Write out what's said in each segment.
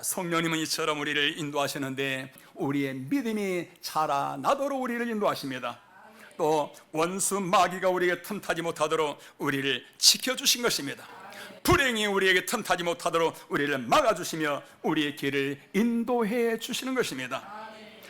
성령님은 이처럼 우리를 인도하시는데 우리의 믿음이 자라나도록 우리를 인도하십니다. 또 원수 마귀가 우리에게 틈타지 못하도록 우리를 지켜주신 것입니다. 불행이 우리에게 틈타지 못하도록 우리를 막아주시며 우리의 길을 인도해 주시는 것입니다.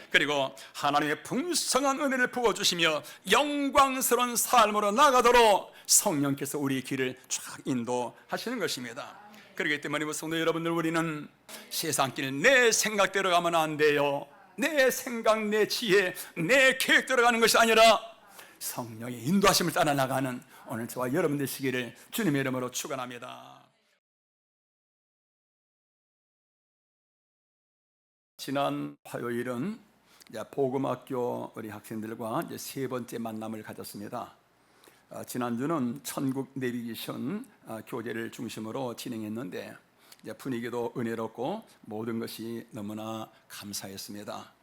그리고 하나님의 풍성한 은혜를 부어주시며 영광스러운 삶으로 나가도록 성령께서 우리의 길을 쫙 인도하시는 것입니다. 그렇기 때문에 성도 여러분들, 우리는 세상길 내 생각대로 가면 안 돼요. 내 생각, 내 지혜, 내 계획대로 가는 것이 아니라 성령의 인도하심을 따라 나가는 오늘 저와 여러분 되시기를 주님의 이름으로 축원합니다. 지난 화요일은 복음학교 우리 학생들과 세 번째 만남을 가졌습니다. 지난주는 천국 내비게이션 교재를 중심으로 진행했는데 분위기도 은혜롭고 모든 것이 너무나 감사했습니다.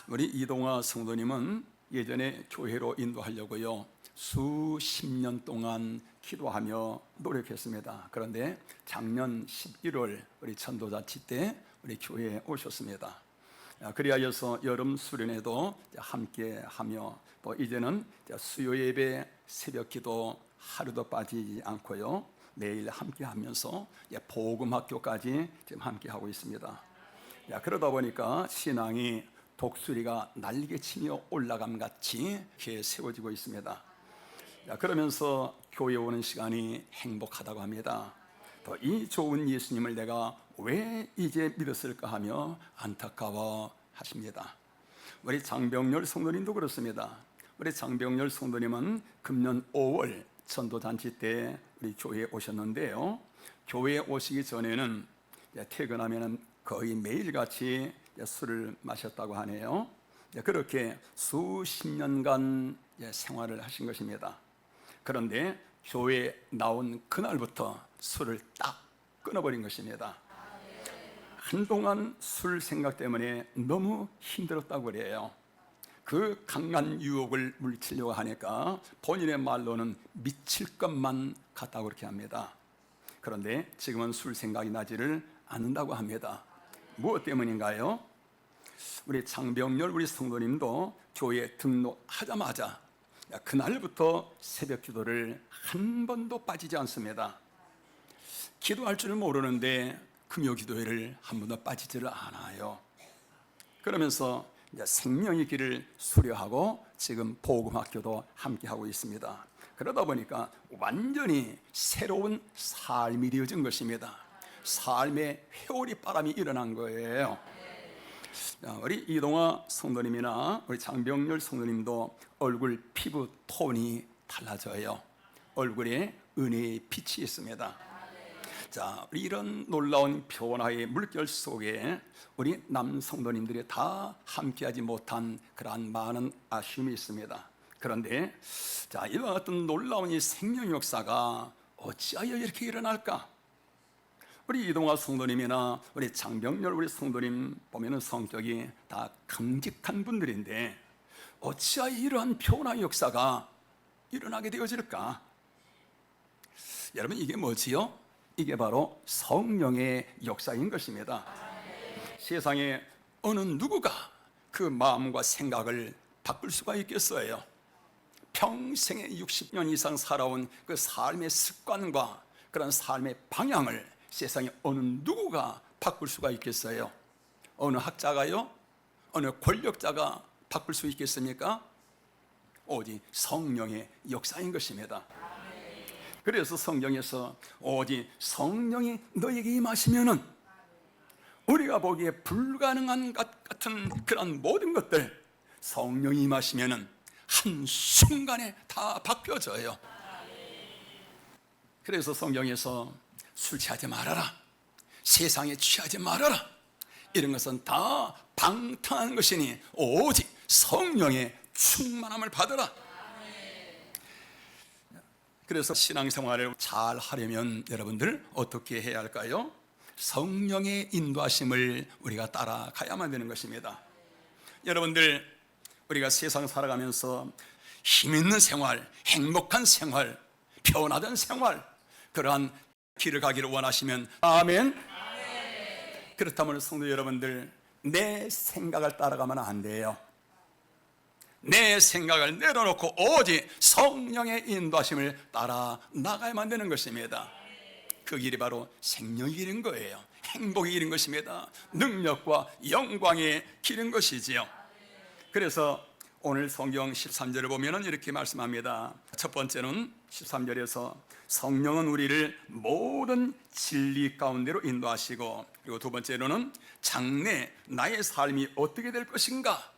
우리 이동화 성도님은 예전에 교회로 인도하려고요 수십 년 동안 기도하며 노력했습니다. 그런데 작년 11월 우리 천도자치 때 우리 교회에 오셨습니다. 그리하여서 여름 수련회도 함께 하며 또 이제는 수요 예배, 새벽 기도 하루도 빠지지 않고요 매일 함께 하면서 복음학교까지 지금 함께 하고 있습니다. 그러다 보니까 신앙이 독수리가 날개치며 올라감 같이 이렇게 세워지고 있습니다. 그러면서 교회에 오는 시간이 행복하다고 합니다. 또 이 좋은 예수님을 내가 왜 이제 믿었을까 하며 안타까워 하십니다. 우리 장병렬 성도님도 그렇습니다. 우리 장병렬 성도님은 금년 5월 전도잔치 때 우리 교회에 오셨는데요 교회에 오시기 전에는 퇴근하면 거의 매일같이 술을 마셨다고 하네요. 그렇게 수십 년간 생활을 하신 것입니다. 그런데 교회에 나온 그날부터 술을 딱 끊어버린 것입니다. 한동안 술 생각 때문에 너무 힘들었다고 그래요. 그 강한 유혹을 물리치려고 하니까 본인의 말로는 미칠 것만 같다고 그렇게 합니다. 그런데 지금은 술 생각이 나지를 않는다고 합니다. 무엇 때문인가요? 우리 장병렬 우리 성도님도 교회에 등록하자마자 그날부터 새벽 기도를 한 번도 빠지지 않습니다. 기도할 줄 모르는데 금요 기도회를 한 번도 빠지지를 않아요. 그러면서 이제 생명의 길을 수료하고 지금 복음학교도 함께 하고 있습니다. 그러다 보니까 완전히 새로운 삶이 되어진 것입니다. 삶의 회오리 바람이 일어난 거예요. 우리 이동화 성도님이나 우리 장병렬 성도님도 얼굴 피부 톤이 달라져요. 얼굴에 은혜의 빛이 있습니다. 자, 이런 놀라운 변화의 물결 속에 우리 남성도님들이 다 함께하지 못한 그러한 많은 아쉬움이 있습니다. 그런데 자, 이와 같은 놀라운 이 생명 역사가 어찌하여 이렇게 일어날까? 우리 이동화 성도님이나 우리 장병렬 우리 성도님 보면은 성격이 다 강직한 분들인데 어찌하여 이러한 변화의 역사가 일어나게 되어질까? 여러분, 이게 뭐지요? 이게 바로 성령의 역사인 것입니다. 세상에 어느 누구가 그 마음과 생각을 바꿀 수가 있겠어요? 평생에 60년 이상 살아온 그 삶의 습관과 그런 삶의 방향을 세상에 어느 누구가 바꿀 수가 있겠어요? 어느 학자가요? 어느 권력자가 바꿀 수 있겠습니까? 오직 성령의 역사인 것입니다. 그래서 성경에서 오직 성령이 너에게 임하시면은 우리가 보기에 불가능한 것 같은 그런 모든 것들 성령이 임하시면은 한순간에 다 바뀌어져요. 그래서 성경에서 술 취하지 말아라, 세상에 취하지 말아라, 이런 것은 다 방탕한 것이니 오직 성령의 충만함을 받으라. 그래서 신앙생활을 잘 하려면 여러분들 어떻게 해야 할까요? 성령의 인도하심을 우리가 따라가야만 되는 것입니다. 여러분들, 우리가 세상 살아가면서 힘있는 생활, 행복한 생활, 편하던 생활, 그러한 길을 가기를 원하시면 아멘. 그렇다면 성도 여러분들, 내 생각을 따라가면 안 돼요. 내 생각을 내려놓고 오직 성령의 인도하심을 따라 나가야만 되는 것입니다. 그 길이 바로 생명의 길인 거예요. 행복의 길인 것입니다. 능력과 영광의 길인 것이지요. 그래서 오늘 성경 13절을 보면 이렇게 말씀합니다. 첫 번째는 13절에서 성령은 우리를 모든 진리 가운데로 인도하시고, 그리고 두 번째로는 장래 나의 삶이 어떻게 될 것인가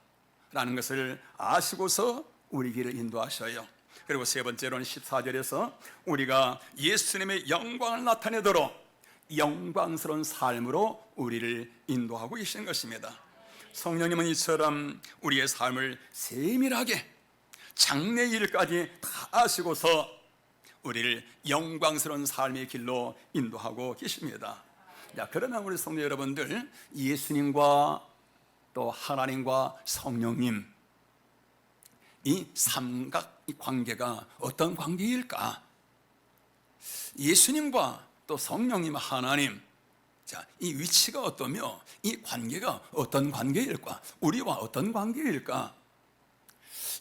라는 것을 아시고서 우리 길을 인도하셔요. 그리고 세 번째로는 14절에서 우리가 예수님의 영광을 나타내도록 영광스러운 삶으로 우리를 인도하고 계시는 것입니다. 성령님은 이처럼 우리의 삶을 세밀하게 장래 일까지 다 아시고서 우리를 영광스러운 삶의 길로 인도하고 계십니다. 자, 그러면 우리 성도 여러분들, 예수님과 또 하나님과 성령님, 이 삼각 관계가 어떤 관계일까? 예수님과 또 성령님, 하나님, 자, 이 위치가 어떠며 이 관계가 어떤 관계일까? 우리와 어떤 관계일까?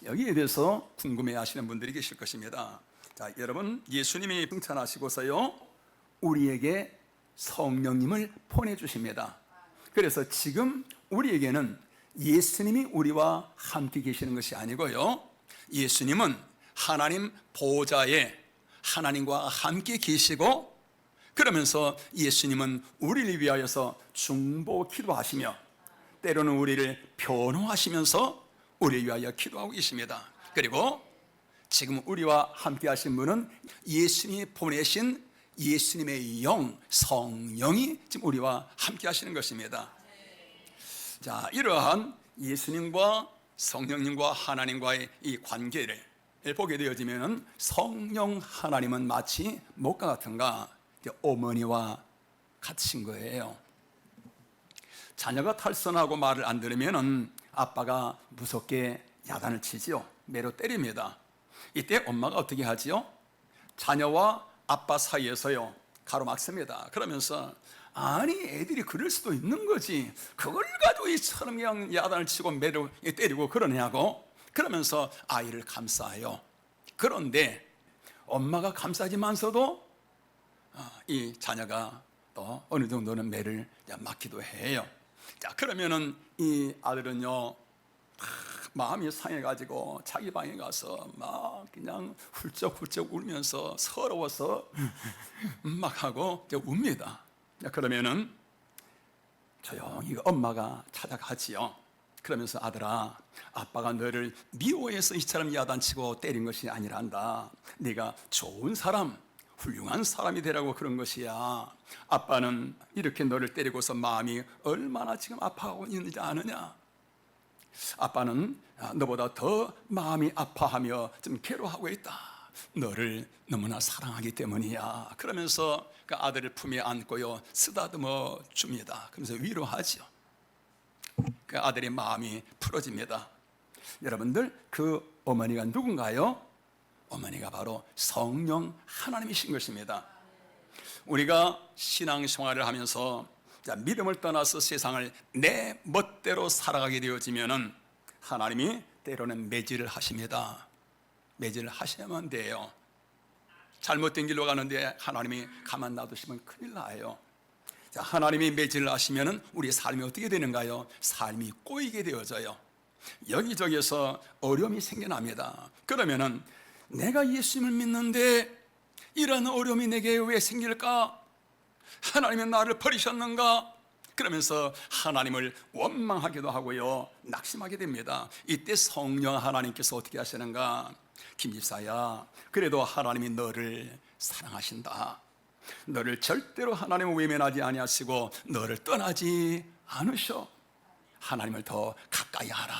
여기에 대해서 궁금해 하시는 분들이 계실 것입니다. 자, 여러분, 예수님이 승천하시고서요, 우리에게 성령님을 보내주십니다. 그래서 지금 우리에게는 예수님이 우리와 함께 계시는 것이 아니고요, 예수님은 하나님 보좌에 하나님과 함께 계시고, 그러면서 예수님은 우리를 위하여서 중보 기도하시며 때로는 우리를 변호하시면서 우리를 위하여 기도하고 계십니다. 그리고 지금 우리와 함께 하신 분은 예수님이 보내신 예수님의 영, 성령이 지금 우리와 함께 하시는 것입니다. 자, 이러한 예수님과 성령님과 하나님과의 이 관계를 보게 되어지면 성령 하나님은 마치 무엇과 같은가? 어머니와 같은 거예요. 자녀가 탈선하고 말을 안 들으면 아빠가 무섭게 야단을 치지요. 매로 때립니다. 이때 엄마가 어떻게 하지요? 자녀와 아빠 사이에서요, 가로막습니다. 그러면서 아니, 애들이 그럴 수도 있는 거지, 그걸 가지고 이처럼 그냥 야단을 치고 매로 때리고 그러냐고, 그러면서 아이를 감싸요. 그런데 엄마가 감싸지만서도 이 자녀가 또 어느 정도는 매를 맞기도 해요. 자, 그러면은 이 아들은요, 마음이 상해가지고 자기 방에 가서 막 그냥 훌쩍훌쩍 울면서 서러워서 막 하고 웁니다. 그러면은 조용히 엄마가 찾아가지요. 그러면서 아들아, 아빠가 너를 미워해서 이처럼 야단치고 때린 것이 아니란다. 네가 좋은 사람, 훌륭한 사람이 되라고 그런 것이야. 아빠는 이렇게 너를 때리고서 마음이 얼마나 지금 아파하고 있는지 아느냐? 아빠는 너보다 더 마음이 아파하며 좀 괴로워하고 있다. 너를 너무나 사랑하기 때문이야. 그러면서 그 아들을 품에 안고요, 쓰다듬어 줍니다. 그러면서 위로하죠. 그 아들의 마음이 풀어집니다. 여러분들, 그 어머니가 누군가요? 어머니가 바로 성령 하나님이신 것입니다. 우리가 신앙생활을 하면서 믿음을 떠나서 세상을 내 멋대로 살아가게 되어지면은 하나님이 때로는 매질을 하십니다. 매질을 하셔야만 돼요. 잘못된 길로 가는데 하나님이 가만 놔두시면 큰일 나요. 자, 하나님이 매질을 하시면은 우리 삶이 어떻게 되는가요? 삶이 꼬이게 되어져요. 여기저기서 어려움이 생겨납니다. 그러면은 내가 예수님을 믿는데 이런 어려움이 내게 왜 생길까? 하나님은 나를 버리셨는가? 그러면서 하나님을 원망하기도 하고요, 낙심하게 됩니다. 이때 성령 하나님께서 어떻게 하시는가? 김집사야, 그래도 하나님이 너를 사랑하신다. 너를 절대로 하나님을 외면하지 아니하시고 너를 떠나지 않으셔. 하나님을 더 가까이 하라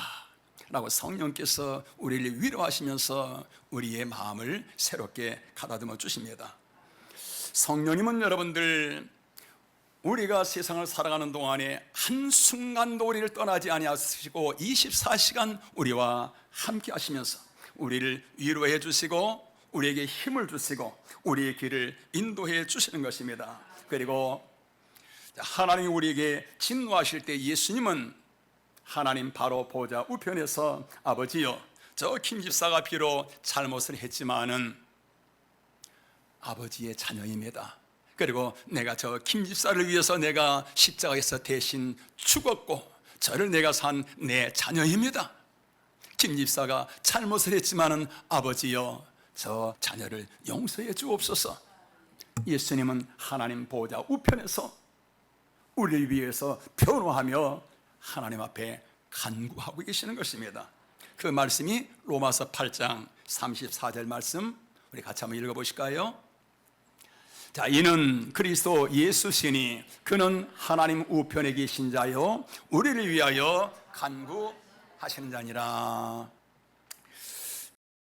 라고 성령께서 우리를 위로하시면서 우리의 마음을 새롭게 가다듬어 주십니다. 성령님은 여러분들, 우리가 세상을 살아가는 동안에 한순간도 우리를 떠나지 아니하시고 24시간 우리와 함께 하시면서 우리를 위로해 주시고 우리에게 힘을 주시고 우리의 길을 인도해 주시는 것입니다. 그리고 하나님이 우리에게 진노하실 때 예수님은 하나님 바로 보좌 우편에서 아버지여, 저 김 집사가 비록 잘못을 했지만은 아버지의 자녀입니다. 그리고 내가 저 김 집사를 위해서 내가 십자가에서 대신 죽었고 저를 내가 산 내 자녀입니다. 김 집사가 잘못을 했지만은 아버지여, 저 자녀를 용서해 주옵소서. 예수님은 하나님 보좌 우편에서 우리를 위해서 변호하며 하나님 앞에 간구하고 계시는 것입니다. 그 말씀이 로마서 8장 34절 말씀, 우리 같이 한번 읽어보실까요? 자, 이는 그리스도 예수시니 그는 하나님 우편에 계신 자요 우리를 위하여 간구하시는 자니라.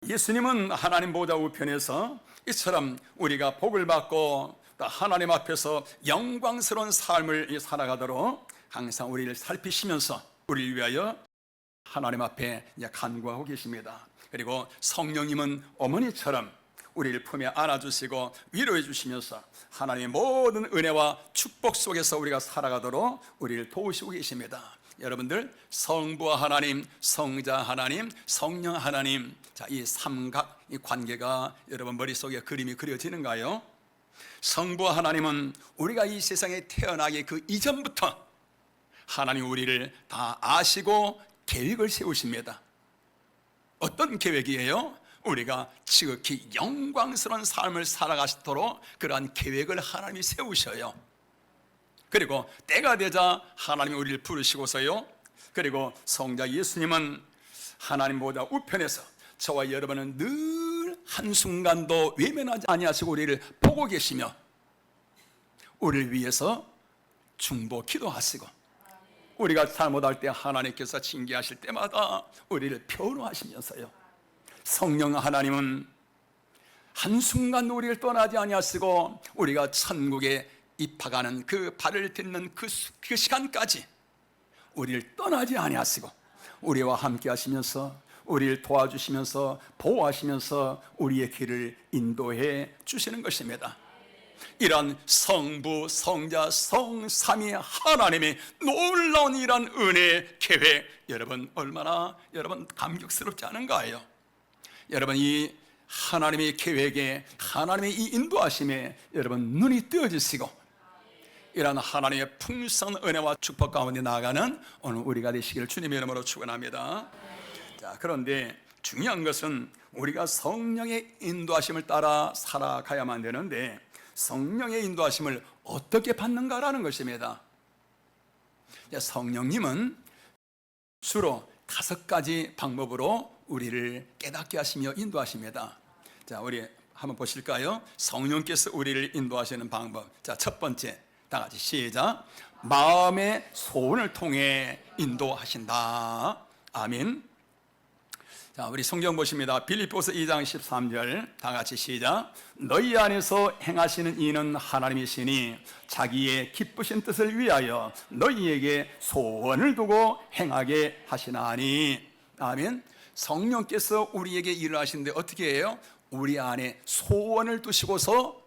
예수님은 하나님 보좌 우편에서 이처럼 우리가 복을 받고 하나님 앞에서 영광스러운 삶을 살아가도록 항상 우리를 살피시면서 우리를 위하여 하나님 앞에 간구하고 계십니다. 그리고 성령님은 어머니처럼 우리를 품에 안아주시고 위로해 주시면서 하나님의 모든 은혜와 축복 속에서 우리가 살아가도록 우리를 도우시고 계십니다. 여러분들, 성부와 하나님, 성자 하나님, 성령 하나님, 자, 이 삼각 이 관계가 여러분 머릿속에 그림이 그려지는가요? 성부와 하나님은 우리가 이 세상에 태어나기 그 이전부터 하나님 우리를 다 아시고 계획을 세우십니다. 어떤 계획이에요? 우리가 지극히 영광스러운 삶을 살아가시도록 그러한 계획을 하나님이 세우셔요. 그리고 때가 되자 하나님이 우리를 부르시고서요, 그리고 성자 예수님은 하나님 보좌 우편에서 저와 여러분은 늘 한순간도 외면하지 아니하시고 우리를 보고 계시며 우리를 위해서 중보 기도하시고 우리가 잘못할 때 하나님께서 징계하실 때마다 우리를 변호하시면서요, 성령 하나님은 한순간 우리를 떠나지 아니하시고 우리가 천국에 입학하는 그 발을 딛는 그 시간까지 우리를 떠나지 아니하시고 우리와 함께 하시면서 우리를 도와주시면서 보호하시면서 우리의 길을 인도해 주시는 것입니다. 이런 성부, 성자, 성삼위 하나님의 놀라운 이런 은혜의 계획, 여러분 얼마나 감격스럽지 않은가요? 여러분, 이 하나님의 계획에, 하나님의 이 인도하심에 여러분 눈이 뜨어지시고 이런 하나님의 풍성한 은혜와 축복 가운데 나아가는 오늘 우리가 되시기를 주님의 이름으로 축원합니다. 자, 그런데 중요한 것은 우리가 성령의 인도하심을 따라 살아가야만 되는데 성령의 인도하심을 어떻게 받는가라는 것입니다. 성령님은 주로 5가지 방법으로 우리를 깨닫게 하시며 인도하십니다. 자, 우리 한번 보실까요? 성령께서 우리를 인도하시는 방법. 자, 첫 번째, 다 같이 시작. 마음의 소원을 통해 인도하신다. 아멘. 자, 우리 성경 보십니다. 빌립보서 2장 13절 다 같이 시작. 너희 안에서 행하시는 이는 하나님이시니 자기의 기쁘신 뜻을 위하여 너희에게 소원을 두고 행하게 하시나니. 아멘. 성령께서 우리에게 일을 하시는데 어떻게 해요? 우리 안에 소원을 두시고서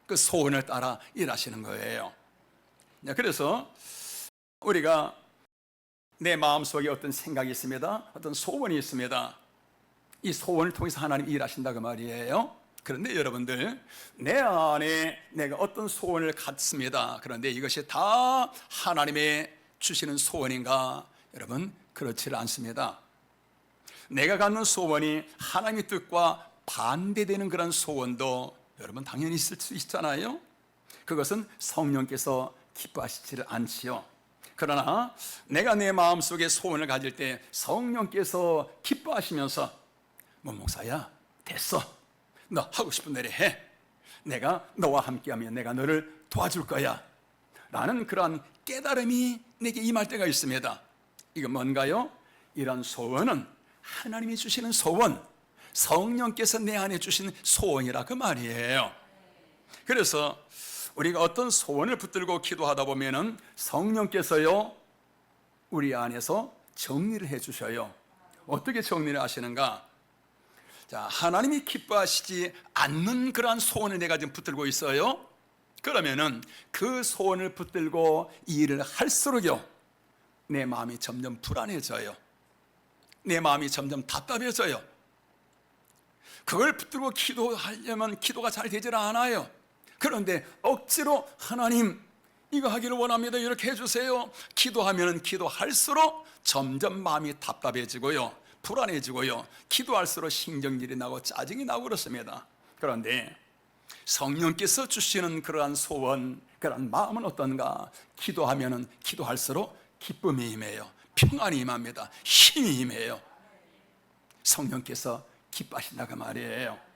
그 소원을 따라 일하시는 거예요. 그래서 우리가 내 마음속에 어떤 생각이 있습니다. 어떤 소원이 있습니다. 이 소원을 통해서 하나님 일하신다 그 말이에요. 그런데 여러분들, 내 안에 내가 어떤 소원을 갖습니다. 그런데 이것이 다 하나님의 주시는 소원인가? 여러분, 그렇지 않습니다. 내가 갖는 소원이 하나님의 뜻과 반대되는 그런 소원도 여러분 당연히 있을 수 있잖아요. 그것은 성령께서 기뻐하시지를 않지요. 그러나 내가 내 마음속에 소원을 가질 때 성령께서 기뻐하시면서 목사야, 됐어, 너 하고 싶은 대로 해, 내가 너와 함께하면 내가 너를 도와줄 거야 라는 그러한 깨달음이 내게 임할 때가 있습니다. 이건 뭔가요? 이런 소원은 하나님이 주시는 소원, 성령께서 내 안에 주신 소원이라 그 말이에요. 그래서 우리가 어떤 소원을 붙들고 기도하다 보면은 성령께서요 우리 안에서 정리를 해 주셔요. 어떻게 정리를 하시는가? 자, 하나님이 기뻐하시지 않는 그러한 소원을 내가 지금 붙들고 있어요. 그러면은 그 소원을 붙들고 이 일을 할수록요, 내 마음이 점점 불안해져요. 내 마음이 점점 답답해져요. 그걸 붙들고 기도하려면 기도가 잘 되질 않아요. 그런데 억지로 하나님 이거 하기를 원합니다, 이렇게 해주세요, 기도하면 기도할수록 점점 마음이 답답해지고요, 불안해지고요, 기도할수록 신경질이 나고 짜증이 나고 그렇습니다. 그런데 성령께서 주시는 그러한 소원, 그러한 마음은 어떤가? 기도하면 기도할수록 기쁨이 임해요, 평안이 임합니다, 힘이 임해요. 성령께서 기뻐하신다고 말이에요.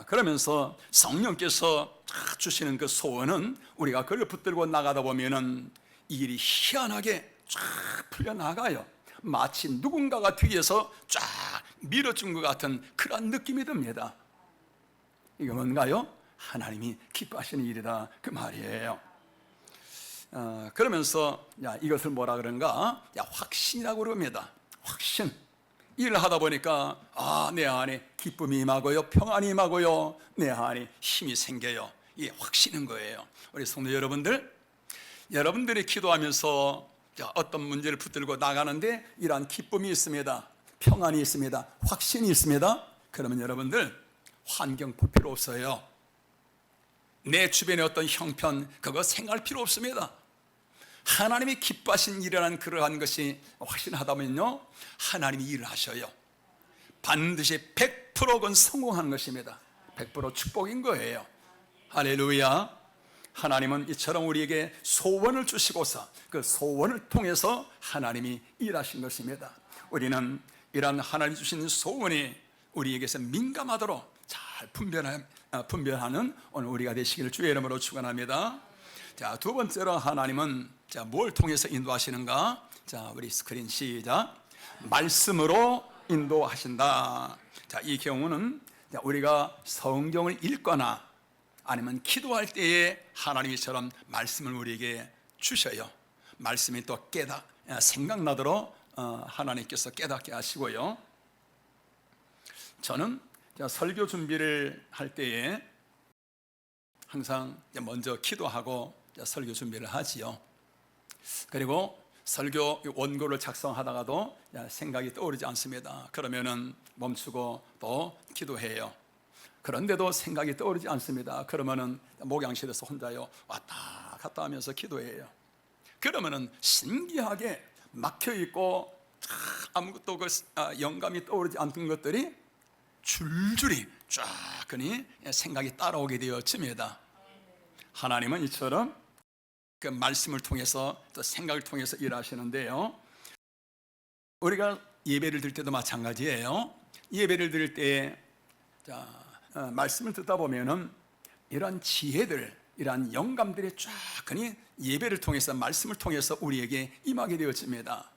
그러면서 성령께서 주시는 그 소원은 우리가 그걸 붙들고 나가다 보면은 이 일이 희한하게 쫙 풀려나가요. 마치 누군가가 뒤에서 쫙 밀어준 것 같은 그런 느낌이 듭니다. 이게 뭔가요? 하나님이 기뻐하시는 일이다, 그 말이에요. 그러면서 이것을 뭐라 그런가? 확신이라고 그럽니다. 확신. 일을 하다 보니까 내 안에 기쁨이 임하고요, 평안이 임하고요, 내 안에 힘이 생겨요. 이게 확신인 거예요. 우리 성도 여러분들이 기도하면서 어떤 문제를 붙들고 나가는데 이러한 기쁨이 있습니다, 평안이 있습니다, 확신이 있습니다. 그러면 여러분들 환경 볼 필요 없어요. 내 주변의 어떤 형편 그거 생각할 필요 없습니다. 하나님이 기뻐하신 일이라는 그러한 것이 확신하다면요, 하나님이 일을 하셔요. 반드시 100%건 성공하는 것입니다. 100% 축복인 거예요. 할렐루야. 하나님은 이처럼 우리에게 소원을 주시고서 그 소원을 통해서 하나님이 일하신 것입니다. 우리는 이러한 하나님이 주신 소원이 우리에게서 민감하도록 잘 분별하는 오늘 우리가 되시기를 주의 이름으로 축원합니다. 자, 두 번째로 하나님은 뭘 통해서 인도하시는가? 자, 우리 스크린 시작. 말씀으로 인도하신다. 자, 이 경우는 우리가 성경을 읽거나 아니면 기도할 때에 하나님이처럼 말씀을 우리에게 주셔요. 말씀이 또 생각나도록 하나님께서 깨닫게 하시고요. 저는 설교 준비를 할 때에 항상 먼저 기도하고 설교 준비를 하지요. 그리고 설교 원고를 작성하다가도 생각이 떠오르지 않습니다. 그러면은 멈추고 또 기도해요. 그런데도 생각이 떠오르지 않습니다. 그러면은 목양실에서 혼자요 왔다 갔다 하면서 기도해요. 그러면은 신기하게 막혀 있고 아무것도 영감이 떠오르지 않던 것들이 줄줄이 쫙 그니 생각이 따라오게 되어집니다. 하나님은 이처럼 그 말씀을 통해서 또 생각을 통해서 일하시는데요, 우리가 예배를 드릴 때도 마찬가지예요. 예배를 드릴 때 말씀을 듣다 보면은 이런 지혜들, 이런 영감들이 쫙 그니 예배를 통해서 말씀을 통해서 우리에게 임하게 되어집니다.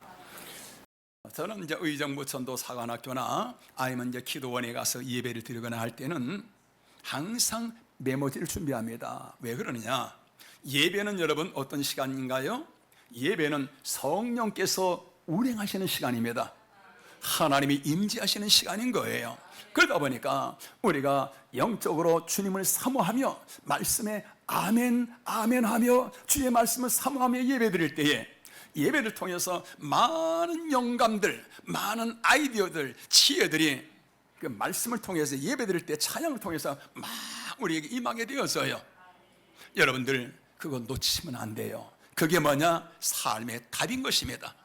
저는 이제 의정부 전도사관학교나 아니면 이제 기도원에 가서 예배를 드리거나 할 때는 항상 메모지를 준비합니다. 왜 그러느냐? 예배는 여러분 어떤 시간인가요? 예배는 성령께서 운행하시는 시간입니다. 하나님이 임재하시는 시간인 거예요. 그러다 보니까 우리가 영적으로 주님을 사모하며 말씀에 아멘 아멘 하며 주의 말씀을 사모하며 예배 드릴 때에 예배를 통해서 많은 영감들, 많은 아이디어들, 지혜들이 그 말씀을 통해서 예배 드릴 때 찬양을 통해서 막 우리에게 임하게 되어서요. 여러분들 그거 놓치시면 안 돼요. 그게 뭐냐? 삶의 답인 것입니다.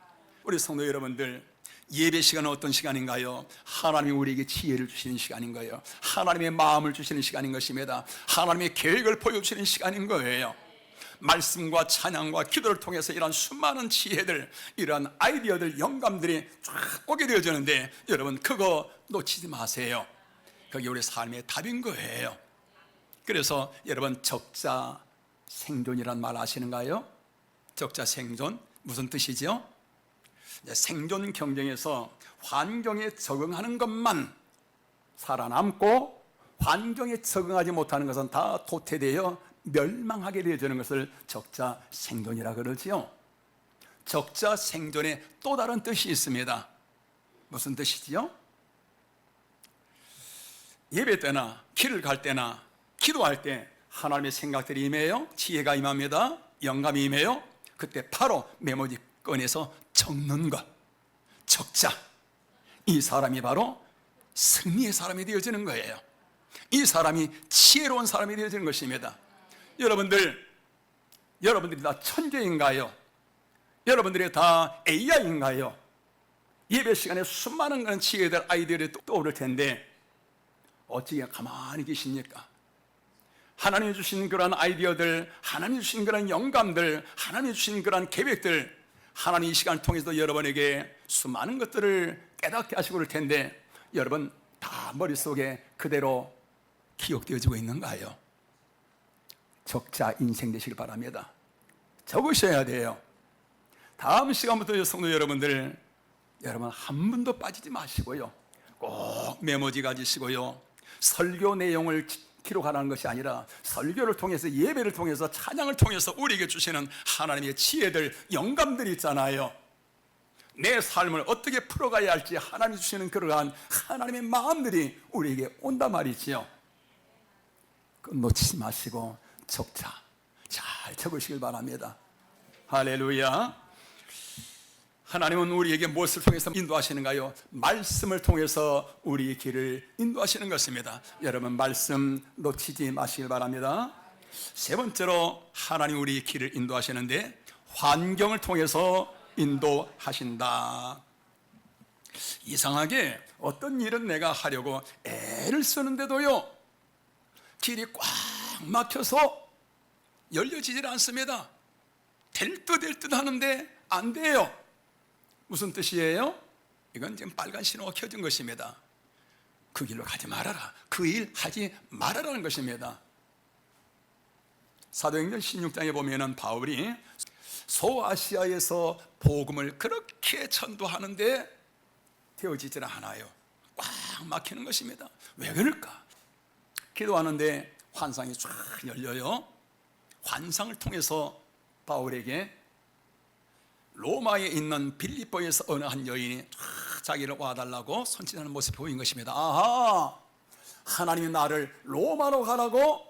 우리 성도 여러분들, 예배 시간은 어떤 시간인가요? 하나님이 우리에게 지혜를 주시는 시간인 거예요. 하나님의 마음을 주시는 시간인 것입니다. 하나님의 계획을 보여주시는 시간인 거예요. 말씀과 찬양과 기도를 통해서 이런 수많은 지혜들, 이런 아이디어들, 영감들이 쫙 오게 되어지는데 여러분 그거 놓치지 마세요. 그게 우리 삶의 답인 거예요. 그래서 여러분 적자 생존이란 말 아시는가요? 적자 생존 무슨 뜻이죠? 생존 경쟁에서 환경에 적응하는 것만 살아남고 환경에 적응하지 못하는 것은 다 도태되어 멸망하게 되어지는 것을 적자 생존이라 그러지요. 적자 생존에 또 다른 뜻이 있습니다. 무슨 뜻이지요? 예배 때나 길을 갈 때나 기도할 때 하나님의 생각들이 임해요. 지혜가 임합니다. 영감이 임해요. 그때 바로 메모지 꺼내서 적는 것, 적자. 이 사람이 바로 승리의 사람이 되어지는 거예요. 이 사람이 지혜로운 사람이 되어지는 것입니다. 여러분들이 다 천재인가요? 여러분들이 다 AI인가요? 예배 시간에 수많은 그런 지혜들, 아이디어들이 떠오를 텐데 어찌게 가만히 계십니까? 하나님이 주신 그런 아이디어들, 하나님이 주신 그런 영감들, 하나님이 주신 그런 계획들, 하나님 이 시간을 통해서 여러분에게 수많은 것들을 깨닫게 하시고 그럴 텐데 여러분 다 머릿속에 그대로 기억되어지고 있는가요? 적자 인생 되시길 바랍니다. 적으셔야 돼요. 다음 시간부터 성도 여러분 한 분도 빠지지 마시고요, 꼭 메모지 가지시고요, 설교 내용을 기록하라는 것이 아니라 설교를 통해서, 예배를 통해서, 찬양을 통해서 우리에게 주시는 하나님의 지혜들, 영감들이 있잖아요. 내 삶을 어떻게 풀어가야 할지 하나님이 주시는 그러한 하나님의 마음들이 우리에게 온단 말이지요. 놓치지 마시고 적자 잘 적으시길 바랍니다. 할렐루야. 하나님은 우리에게 무엇을 통해서 인도하시는가요? 말씀을 통해서 우리의 길을 인도하시는 것입니다. 여러분 말씀 놓치지 마시길 바랍니다. 세 번째로 하나님 우리의 길을 인도하시는데 환경을 통해서 인도하신다. 이상하게 어떤 일은 내가 하려고 애를 쓰는데도요, 길이 꽉 막혀서 열려지질 않습니다. 될 듯 하는데 안 돼요. 무슨 뜻이에요? 이건 지금 빨간 신호가 켜진 것입니다. 그 길로 가지 말아라, 그 일 하지 말아라는 것입니다. 사도행전 16장에 보면은 바울이 소아시아에서 복음을 그렇게 전도하는데 되어지질 않아요. 꽉 막히는 것입니다. 왜 그럴까? 기도하는데 환상이 쫙 열려요. 환상을 통해서 바울에게 로마에 있는 빌립보에서 어느 한 여인이 자기를 와달라고 손짓하는 모습이 보인 것입니다. 아하, 하나님이 나를 로마로 가라고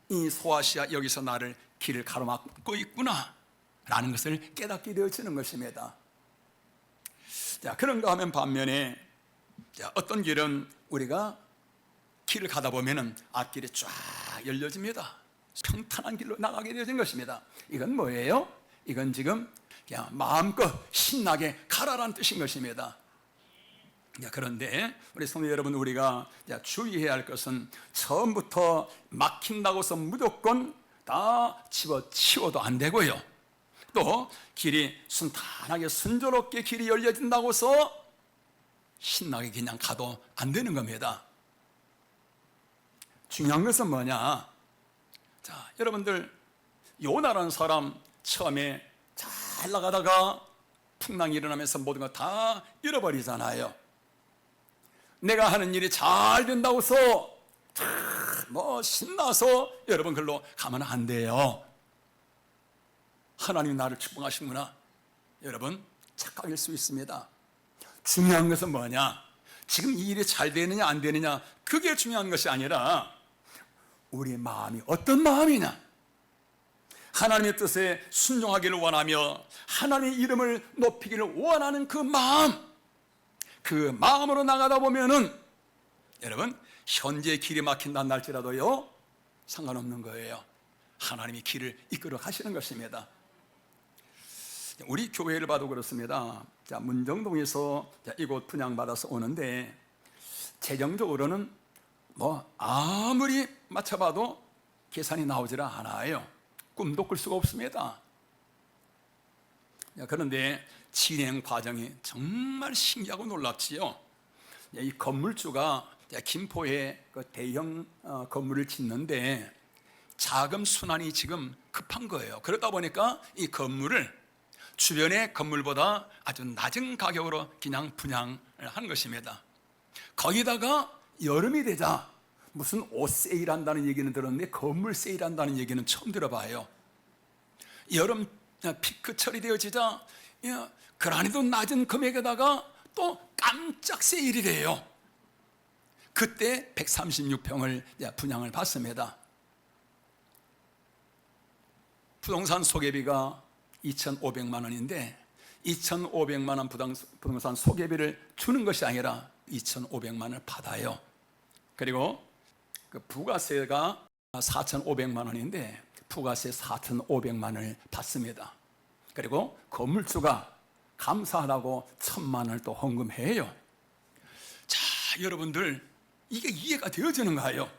이 소아시아 여기서 나를 길을 가로막고 있구나 라는 것을 깨닫게 되어지는 것입니다. 자, 그런가 하면 반면에 어떤 길은 우리가 길을 가다 보면은 앞길이 쫙 열려집니다. 평탄한 길로 나가게 되어진 것입니다. 이건 뭐예요? 이건 지금 그냥 마음껏 신나게 가라라는 뜻인 것입니다. 그런데 우리 성도 여러분, 우리가 주의해야 할 것은 처음부터 막힌다고 해서 무조건 다 집어치워도 안 되고요, 또 길이 순탄하게 순조롭게 길이 열려진다고 해서 신나게 그냥 가도 안 되는 겁니다. 중요한 것은 뭐냐? 자, 여러분들 요나라는 사람 처음에 잘 나가다가 풍랑이 일어나면서 모든 거 다 잃어버리잖아요. 내가 하는 일이 잘 된다고 해서 신나서 여러분 글로 가면 안 돼요. 하나님이 나를 축복하시구나, 여러분 착각일 수 있습니다. 중요한 것은 뭐냐? 지금 이 일이 잘 되느냐 안 되느냐, 그게 중요한 것이 아니라 우리의 마음이 어떤 마음이냐, 하나님의 뜻에 순종하기를 원하며 하나님의 이름을 높이기를 원하는 그 마음으로 나가다 보면은 여러분 현재 길이 막힌다 할지라도요 상관없는 거예요. 하나님이 길을 이끌어 가시는 것입니다. 우리 교회를 봐도 그렇습니다. 자, 문정동에서 이곳 분양받아서 오는데 재정적으로는 아무리 맞춰봐도 계산이 나오질 않아요. 꿈도 꿀 수가 없습니다. 그런데 진행 과정이 정말 신기하고 놀랍지요. 이 건물주가 김포에 그 대형 건물을 짓는데 자금 순환이 지금 급한 거예요. 그러다 보니까 이 건물을 주변의 건물보다 아주 낮은 가격으로 그냥 분양을 한 것입니다. 거기다가 여름이 되자 무슨 옷 세일한다는 얘기는 들었는데 건물 세일한다는 얘기는 처음 들어봐요. 여름 피크철이 되어지자 그란에도 낮은 금액에다가 또 깜짝 세일이 돼요. 그때 136평을 분양을 받습니다. 부동산 소개비가 2,500만 원인데 2,500만 원 부동산 소개비를 주는 것이 아니라 2,500만 원을 받아요. 그리고 그 부가세가 4,500만 원인데 부가세 4,500만 원을 받습니다. 그리고 건물주가 감사하다고 1,000만 원을 또 헌금해요. 자, 여러분들 이게 이해가 되어지는가요?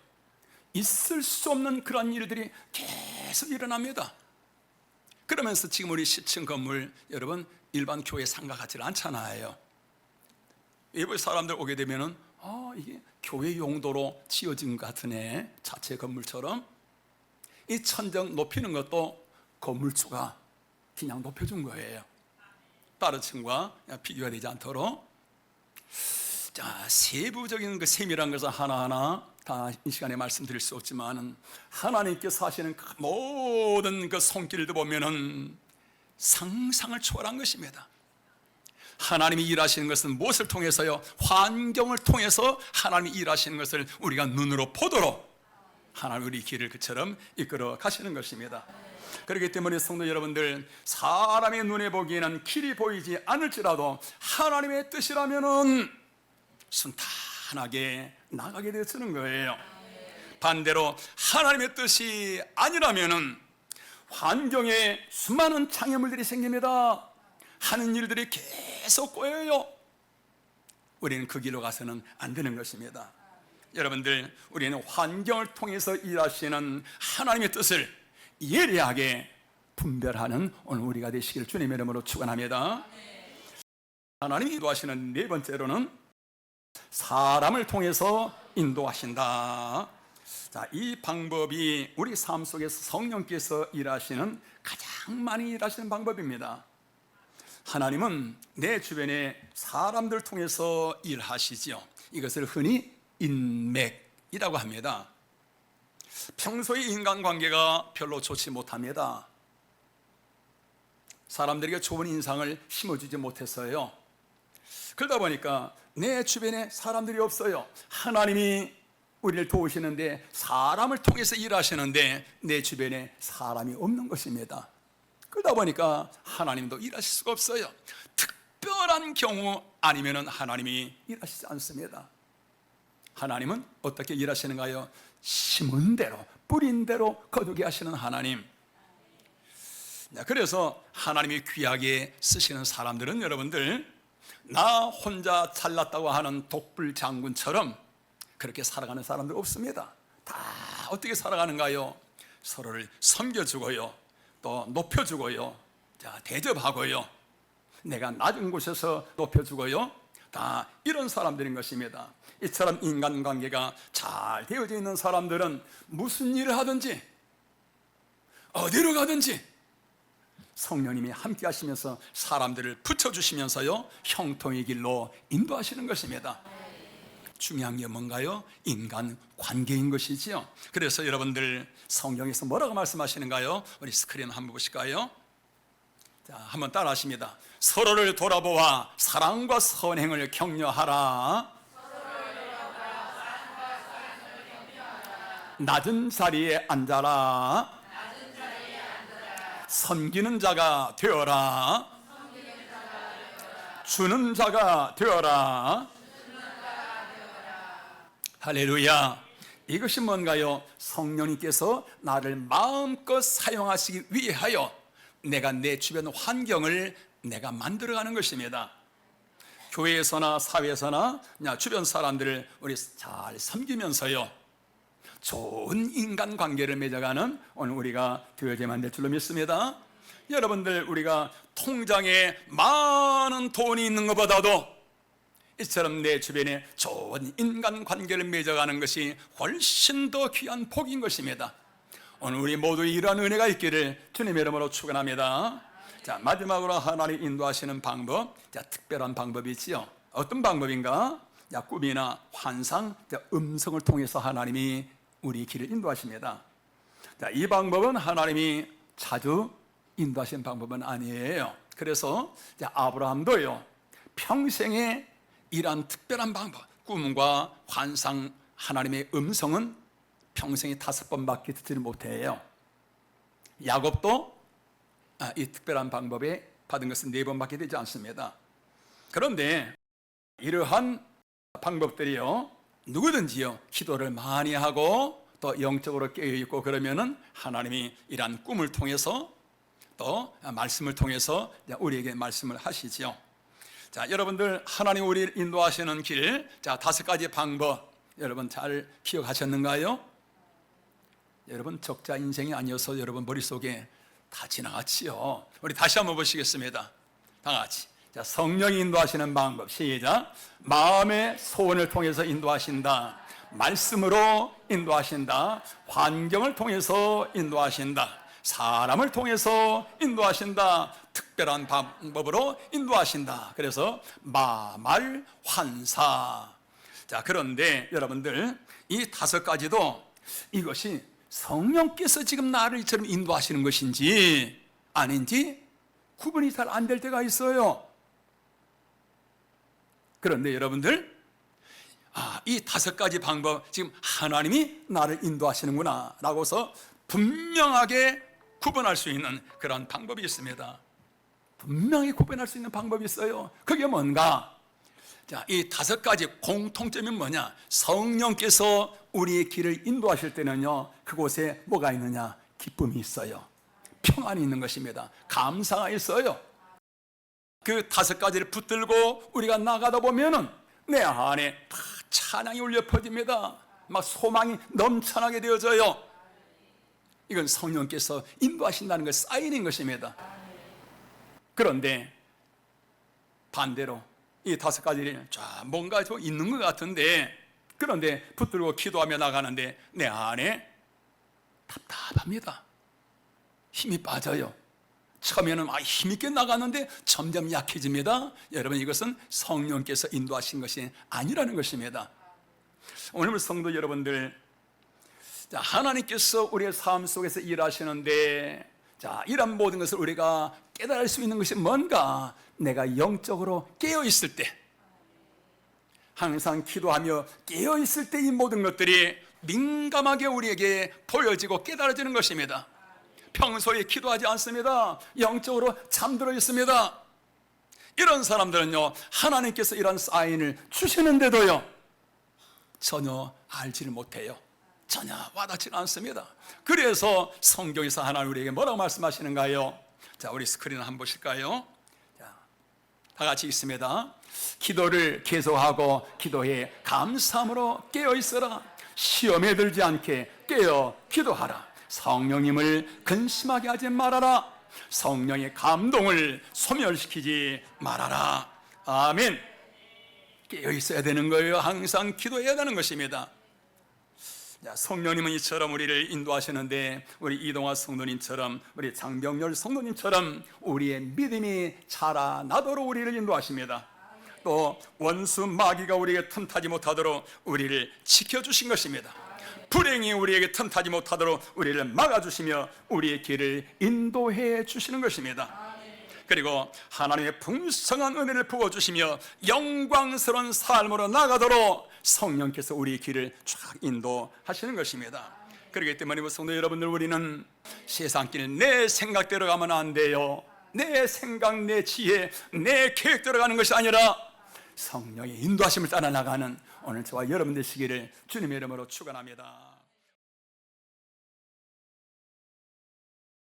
있을 수 없는 그런 일들이 계속 일어납니다. 그러면서 지금 우리 10층 건물 여러분 일반 교회 상가 같지 않잖아요. 일부 사람들 오게 되면은 이게 교회 용도로 지어진 것 같으네. 자체 건물처럼 이 천정 높이는 것도 건물주가 그냥 높여준 거예요. 다른 층과 비교가 되지 않도록. 자, 세부적인 그 세밀한 것을 하나하나 다 이 시간에 말씀드릴 수 없지만 하나님께서 하시는 그 모든 그 손길도 보면은 상상을 초월한 것입니다. 하나님이 일하시는 것은 무엇을 통해서요? 환경을 통해서 하나님이 일하시는 것을 우리가 눈으로 보도록 하나님 우리 길을 그처럼 이끌어 가시는 것입니다. 그렇기 때문에 성도 여러분들, 사람의 눈에 보기에는 길이 보이지 않을지라도 하나님의 뜻이라면은 순탄하게 나가게 되어지는 거예요. 반대로 하나님의 뜻이 아니라면은 환경에 수많은 장애물들이 생깁니다. 하는 일들이 계속 꼬여요. 우리는 그 길로 가서는 안 되는 것입니다. 여러분들, 우리는 환경을 통해서 일하시는 하나님의 뜻을 예리하게 분별하는 오늘 우리가 되시기를 주님의 이름으로 축원합니다. 하나님이 인도하시는 네 번째로는 사람을 통해서 인도하신다. 자, 이 방법이 우리 삶 속에서 성령께서 일하시는 가장 많이 일하시는 방법입니다. 하나님은 내 주변에 사람들 통해서 일하시지요. 이것을 흔히 인맥이라고 합니다. 평소에 인간관계가 별로 좋지 못합니다. 사람들에게 좋은 인상을 심어주지 못했어요. 그러다 보니까 내 주변에 사람들이 없어요. 하나님이 우리를 도우시는데 사람을 통해서 일하시는데 내 주변에 사람이 없는 것입니다. 그러다 보니까 하나님도 일하실 수가 없어요. 특별한 경우 아니면 하나님이 일하시지 않습니다. 하나님은 어떻게 일하시는가요? 심은 대로 뿌린 대로 거두게 하시는 하나님. 그래서 하나님이 귀하게 쓰시는 사람들은 여러분들 나 혼자 잘났다고 하는 독불 장군처럼 그렇게 살아가는 사람들 없습니다. 다 어떻게 살아가는가요? 서로를 섬겨주고요, 또 높여주고요, 자, 대접하고요, 내가 낮은 곳에서 높여주고요, 다 이런 사람들인 것입니다. 이처럼 인간관계가 잘 되어져 있는 사람들은 무슨 일을 하든지 어디로 가든지 성령님이 함께 하시면서 사람들을 붙여주시면서요 형통의 길로 인도하시는 것입니다. 중요한 게 뭔가요? 인간관계인 것이지요. 그래서 여러분들 성경에서 뭐라고 말씀하시는가요? 우리 스크린 한번 보실까요? 자, 한번 따라 하십니다. 서로를 돌아보아 사랑과 선행을 격려하라. 낮은 자리에 앉아라. 섬기는 자가 되어라. 주는 자가 되어라. 할렐루야. 이것이 뭔가요? 성령님께서 나를 마음껏 사용하시기 위하여 내가 내 주변 환경을 내가 만들어가는 것입니다. 교회에서나 사회에서나 주변 사람들을 우리 잘 섬기면서요 좋은 인간관계를 맺어가는 오늘 우리가 되어야만 될 줄로 믿습니다. 여러분들, 우리가 통장에 많은 돈이 있는 것보다도 이처럼 내 주변에 좋은 인간관계를 맺어가는 것이 훨씬 더 귀한 복인 것입니다. 오늘 우리 모두 이러한 은혜가 있기를 주님의 이름으로 축원합니다. 자, 마지막으로 하나님 인도하시는 방법, 자, 특별한 방법이지요. 어떤 방법인가? 자, 꿈이나 환상, 자, 음성을 통해서 하나님이 우리 길을 인도하십니다. 자, 이 방법은 하나님이 자주 인도하신 방법은 아니에요. 그래서 아브라함도요 평생에 이러한 특별한 방법, 꿈과 환상, 하나님의 음성은 평생에 5번밖에 듣지를 못해요. 야곱도 이 특별한 방법에 받은 것은 4번밖에 되지 않습니다. 그런데 이러한 방법들이요, 누구든지요 기도를 많이 하고 또 영적으로 깨어있고 그러면은 하나님이 이러한 꿈을 통해서 또 말씀을 통해서 우리에게 말씀을 하시죠. 자, 여러분들 하나님 우리를 인도하시는 길, 자, 5가지 방법 여러분 잘 기억하셨는가요? 여러분 적자 인생이 아니어서 여러분 머릿속에 다 지나갔지요. 우리 다시 한번 보시겠습니다. 다 같이. 자, 성령이 인도하시는 방법 시작. 마음의 소원을 통해서 인도하신다. 말씀으로 인도하신다. 환경을 통해서 인도하신다. 사람을 통해서 인도하신다. 특별한 방법으로 인도하신다. 그래서 마말 환사. 자, 그런데 여러분들 이 5가지도 이것이 성령께서 지금 나를 이처럼 인도하시는 것인지 아닌지 구분이 잘 안 될 때가 있어요. 그런데 여러분들 이 5가지 방법 지금 하나님이 나를 인도하시는구나 라고서 분명하게 구분할 수 있는 그런 방법이 있습니다. 분명히 구분할 수 있는 방법이 있어요. 그게 뭔가? 자, 이 5가지 공통점이 뭐냐? 성령께서 우리의 길을 인도하실 때는요, 그곳에 뭐가 있느냐? 기쁨이 있어요. 평안이 있는 것입니다. 감사가 있어요. 그 5가지를 붙들고 우리가 나가다 보면은 내 안에 다 찬양이 울려 퍼집니다. 막 소망이 넘쳐나게 되어져요. 이건 성령께서 인도하신다는 것 사인인 것입니다. 그런데 반대로 이 5가지를 뭔가 좀 있는 것 같은데, 그런데 붙들고 기도하며 나가는데 내 안에 답답합니다. 힘이 빠져요. 처음에는 힘있게 나갔는데 점점 약해집니다. 여러분, 이것은 성령께서 인도하신 것이 아니라는 것입니다. 오늘 성도 여러분들, 하나님께서 우리의 삶 속에서 일하시는데, 이런 모든 것을 우리가 깨달을 수 있는 것이 뭔가? 내가 영적으로 깨어있을 때, 항상 기도하며 깨어있을 때 이 모든 것들이 민감하게 우리에게 보여지고 깨달아지는 것입니다. 평소에 기도하지 않습니다. 영적으로 잠들어 있습니다. 이런 사람들은요, 하나님께서 이런 사인을 주시는데도요, 전혀 알지를 못해요. 전혀 와닿지는 않습니다. 그래서 성경에서 하나님 우리에게 뭐라고 말씀하시는가요? 자, 우리 스크린 한번 보실까요? 자, 다 같이 읽습니다. 기도를 계속하고 기도에 감사함으로 깨어 있어라. 시험에 들지 않게 깨어 기도하라. 성령님을 근심하게 하지 말아라. 성령의 감동을 소멸시키지 말아라. 아멘. 깨어 있어야 되는 거예요. 항상 기도해야 되는 것입니다. 성령님은 이처럼 우리를 인도하시는데, 우리 이동화 성도님처럼, 우리 장병열 성도님처럼 우리의 믿음이 자라나도록 우리를 인도하십니다. 또 원수 마귀가 우리에게 틈타지 못하도록 우리를 지켜주신 것입니다. 불행이 우리에게 틈타지 못하도록 우리를 막아주시며 우리의 길을 인도해 주시는 것입니다. 그리고 하나님의 풍성한 은혜를 부어주시며 영광스러운 삶으로 나가도록 성령께서 우리의 길을 쫙 인도하시는 것입니다. 그렇기 때문에 성도 여러분들, 우리는 세상길 내 생각대로 가면 안 돼요. 내 생각, 내 지혜, 내 계획대로 가는 것이 아니라 성령의 인도하심을 따라 나가는 오늘 저와 여러분 되시기를 주님의 이름으로 축원합니다.